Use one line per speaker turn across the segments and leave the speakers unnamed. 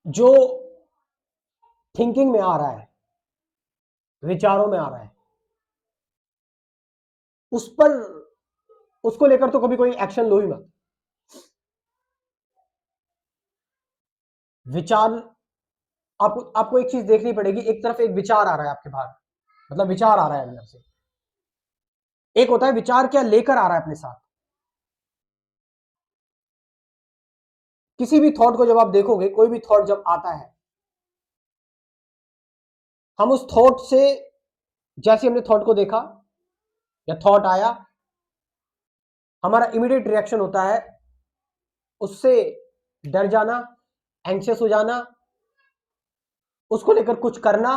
जो थिंकिंग में आ रहा है, विचारों में आ रहा है, उस पर, उसको लेकर तो कभी कोई एक्शन लो ही मत। विचार, आपको एक चीज देखनी पड़ेगी। एक तरफ एक विचार आ रहा है आपके बाहर, मतलब विचार आ रहा है अंदर से। एक होता है विचार क्या लेकर आ रहा है अपने साथ। किसी भी थॉट को जब आप देखोगे, कोई भी थॉट जब आता है, हम उस थॉट से, जैसे हमने थॉट को देखा या थॉट आया, हमारा इमीडिएट रिएक्शन होता है उससे डर जाना, एंग्शियस हो जाना, उसको लेकर कुछ करना,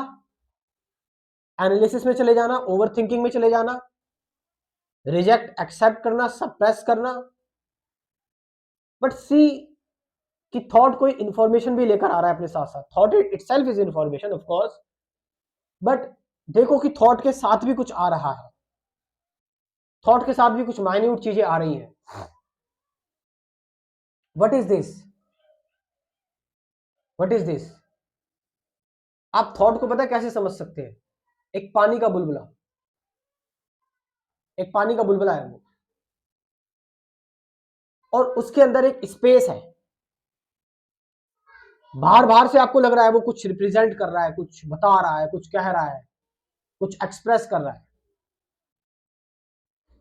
एनालिसिस में चले जाना, ओवर थिंकिंग में चले जाना, रिजेक्ट, एक्सेप्ट करना, सप्रेस करना। बट सी कि थॉट कोई इंफॉर्मेशन भी लेकर आ रहा है अपने साथ साथ। Thought itself is information of course, but देखो कि थॉट के साथ भी कुछ आ रहा है, थॉट के साथ भी कुछ माइन्यूट चीजें आ रही हैं। What is this? What is this? आप थॉट को पता है कैसे समझ सकते हैं? एक पानी का बुलबुला, एक पानी का बुलबुला है वो, और उसके अंदर एक स्पेस है। बाहर बाहर से आपको लग रहा है वो कुछ रिप्रेजेंट कर रहा है, कुछ बता रहा है, कुछ कह रहा है, कुछ एक्सप्रेस कर रहा है,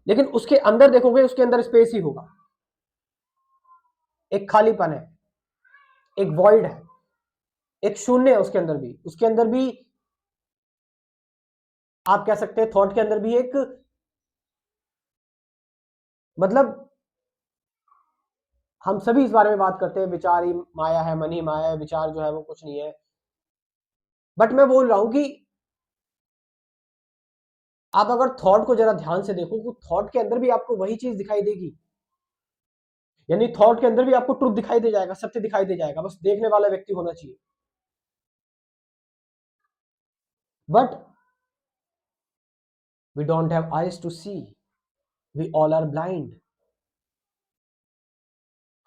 लेकिन उसके अंदर देखोगे उसके अंदर स्पेस ही होगा। एक खालीपन है, एक वॉइड है, एक शून्य है उसके अंदर भी। उसके अंदर भी आप कह सकते हैं थॉट के अंदर भी एक, मतलब हम सभी इस बारे में बात करते हैं, विचार ही माया है, मन ही माया है, विचार जो है वो कुछ नहीं है। बट मैं बोल रहा हूं कि आप अगर थॉट को जरा ध्यान से देखो तो थॉट के अंदर भी आपको वही चीज दिखाई देगी। यानी थॉट के अंदर भी आपको ट्रुथ दिखाई दे जाएगा, सत्य दिखाई दे जाएगा, बस देखने वाला व्यक्ति होना चाहिए। But we don't have eyes to see, we all are blind.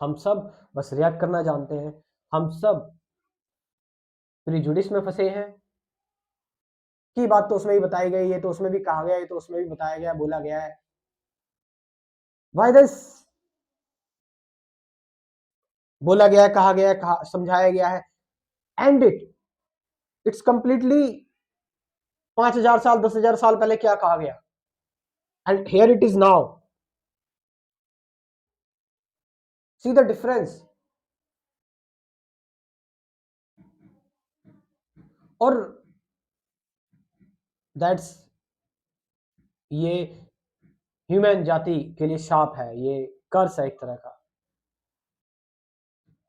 हम सब बस रिएक्ट करना जानते हैं। हम सब प्रिजुडिस में फंसे हैं कि बात तो उसमें भी बताई गई है, तो उसमें भी कहा गया है, तो उसमें भी बताया गया, बोला गया है। Why this? बोला गया है, कहा गया है, समझाया गया है, एंड इट्स कंप्लीटली 5,000 साल, 10,000 साल पहले क्या कहा गया, and here it is now. See the difference. और दैट्स, ये ह्यूमन जाति के लिए शाप है, ये कर्स है एक तरह का,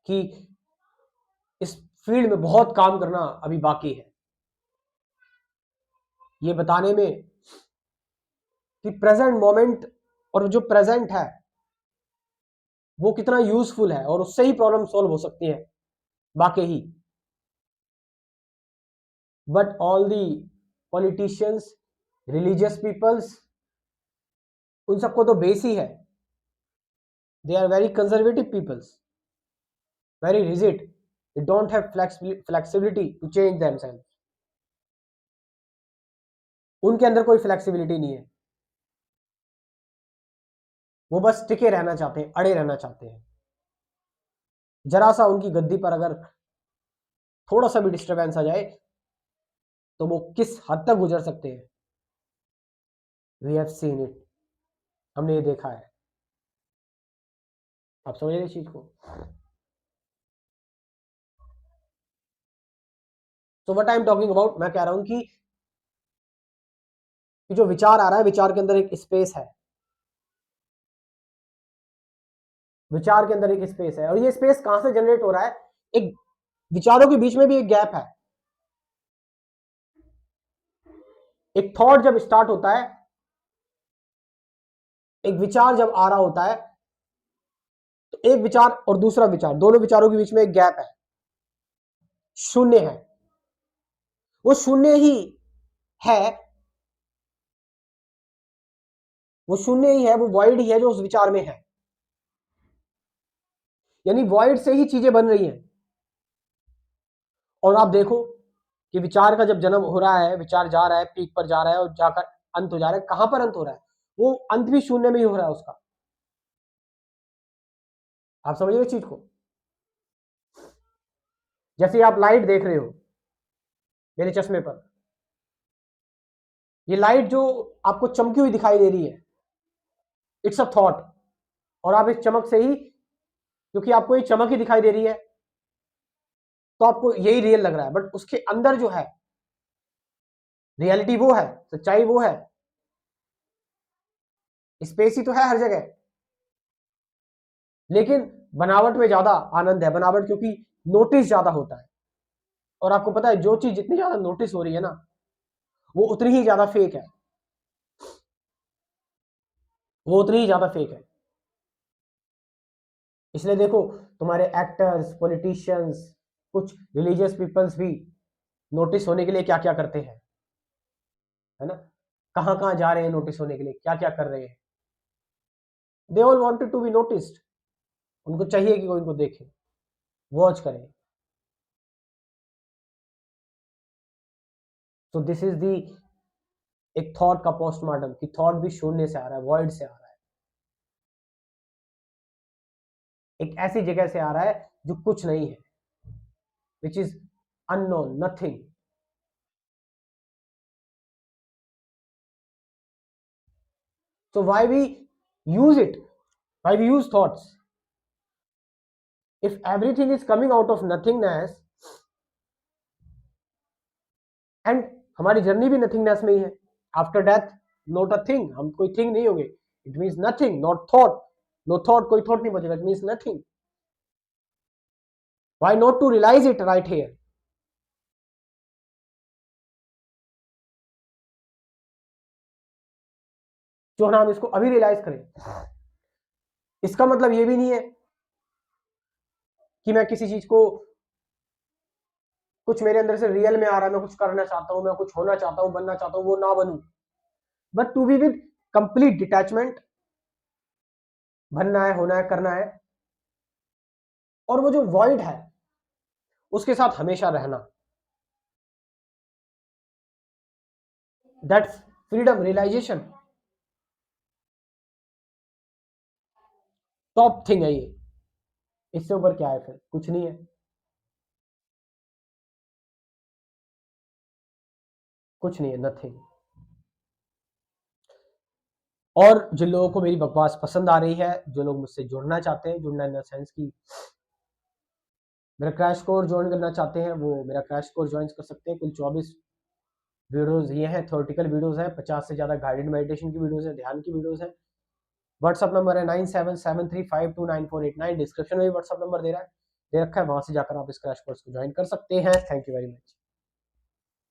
कि इस फील्ड में बहुत काम करना अभी बाकी है, ये बताने में कि प्रेजेंट मोमेंट और जो प्रेजेंट है वो कितना यूजफुल है, और उससे ही प्रॉब्लम सॉल्व हो सकती है बाकी ही। But all the politicians, religious peoples, उन सबको तो बेस ही है। They are very conservative peoples, very rigid, they don't have flexibility to change themself. उनके अंदर कोई फ्लेक्सिबिलिटी नहीं है, वो बस टिके रहना चाहते हैं, अड़े रहना चाहते हैं। जरा सा उनकी गद्दी पर अगर थोड़ा सा भी डिस्टरबेंस आ जाए तो वो किस हद तक गुजर सकते हैं। वी हैव सीन इट, हमने ये देखा है। आप समझ रहे इस चीज को? So what I am talking about, मैं कह रहा हूं कि जो विचार आ रहा है, विचार के अंदर एक स्पेस है, विचार के अंदर एक स्पेस है, और ये स्पेस कहां से जनरेट हो रहा है? एक, विचारों के बीच में भी एक गैप है। एक थॉट जब स्टार्ट होता है, एक विचार जब आ रहा होता है, तो एक विचार और दूसरा विचार, दोनों विचारों के बीच में एक गैप है, शून्य है। वो शून्य ही है, वो शून्य ही है, वो वॉइड ही है जो उस विचार में है। यानी वॉइड से ही चीजें बन रही हैं। और आप देखो कि विचार का जब जन्म हो रहा है, विचार जा रहा है, पीक पर जा रहा है और जाकर अंत हो जा रहा है, कहां पर अंत हो रहा है? वो अंत भी शून्य में ही हो रहा है उसका। आप समझिए इस चीज को। जैसे आप लाइट देख रहे हो मेरे चश्मे पर, ये लाइट जो आपको चमकी हुई दिखाई दे रही है, इट्स अ थॉट। और आप इस चमक से ही, क्योंकि आपको ये चमक ही दिखाई दे रही है, तो आपको यही रियल लग रहा है, बट उसके अंदर जो है रियलिटी वो है, सच्चाई वो है, स्पेस ही तो है हर जगह। लेकिन बनावट में ज्यादा आनंद है, बनावट क्योंकि नोटिस ज्यादा होता है। और आपको पता है जो चीज जितनी ज्यादा नोटिस हो रही है ना, वो उतनी ही ज्यादा फेक है, वो उतनी ही ज्यादा फेक है। इसलिए देखो, तुम्हारे एक्टर्स, पॉलिटिशियंस, कुछ रिलीजियस पीपल्स भी नोटिस होने के लिए क्या क्या करते हैं, है ना? कहां कहां जा रहे हैं नोटिस होने के लिए, क्या क्या कर रहे हैं। They all wanted to be noticed. उनको चाहिए कि कोई उनको देखे, वॉच करे। सो दिस इज दी एक थॉट का पोस्टमार्टम, कि थॉट भी शून्य से आ रहा है, वॉइड से आ रहा है, एक ऐसी जगह से आ रहा है जो कुछ नहीं है, which is unknown, nothing. So why we use it? Why we use thoughts? If everything is coming out of nothingness, and हमारी जर्नी भी नथिंगनेस में ही है, after death not a thing, हम कोई थिंग नहीं होंगे, it means nothing, not thought, no thought, कोई थॉट नहीं बचेगा, it means nothing. Why not to realise it right here? जो ना हम इसको अभी रियलाइज करें। इसका मतलब ये भी नहीं है कि मैं किसी चीज को, कुछ मेरे अंदर से रियल में आ रहा है, मैं कुछ करना चाहता हूं, मैं कुछ होना चाहता हूं, बनना चाहता हूं, वो ना बनूं, but to be with complete detachment, बनना है, होना है, करना है। और वो जो वॉइड है उसके साथ हमेशा रहना, that's freedom, realisation, top thing है ये। इससे ऊपर क्या है? फिर कुछ नहीं है, कुछ नहीं है, नथिंग। और जिन लोगों को मेरी बकवास पसंद आ रही है, जो लोग मुझसे जुड़ना चाहते हैं, जुड़ना इन द सेंस की मेरा क्रैश कोर्स ज्वाइन करना चाहते हैं, वो मेरा क्रैश कोर्स ज्वाइन कर सकते हैं। कुल 24 वीडियोस ये हैं, थ्योरेटिकल वीडियोस हैं, 50 से ज्यादा गाइडेड मेडिटेशन की वीडियोस हैं, ध्यान की वीडियोस हैं। व्हाट्सअप नंबर है 9773529489, डिस्क्रिप्शन में भी व्हाट्सअप नंबर दे रखा है, वहां से जाकर आप इस क्रैश कोर्स को ज्वाइन कर सकते हैं। Thank you very much.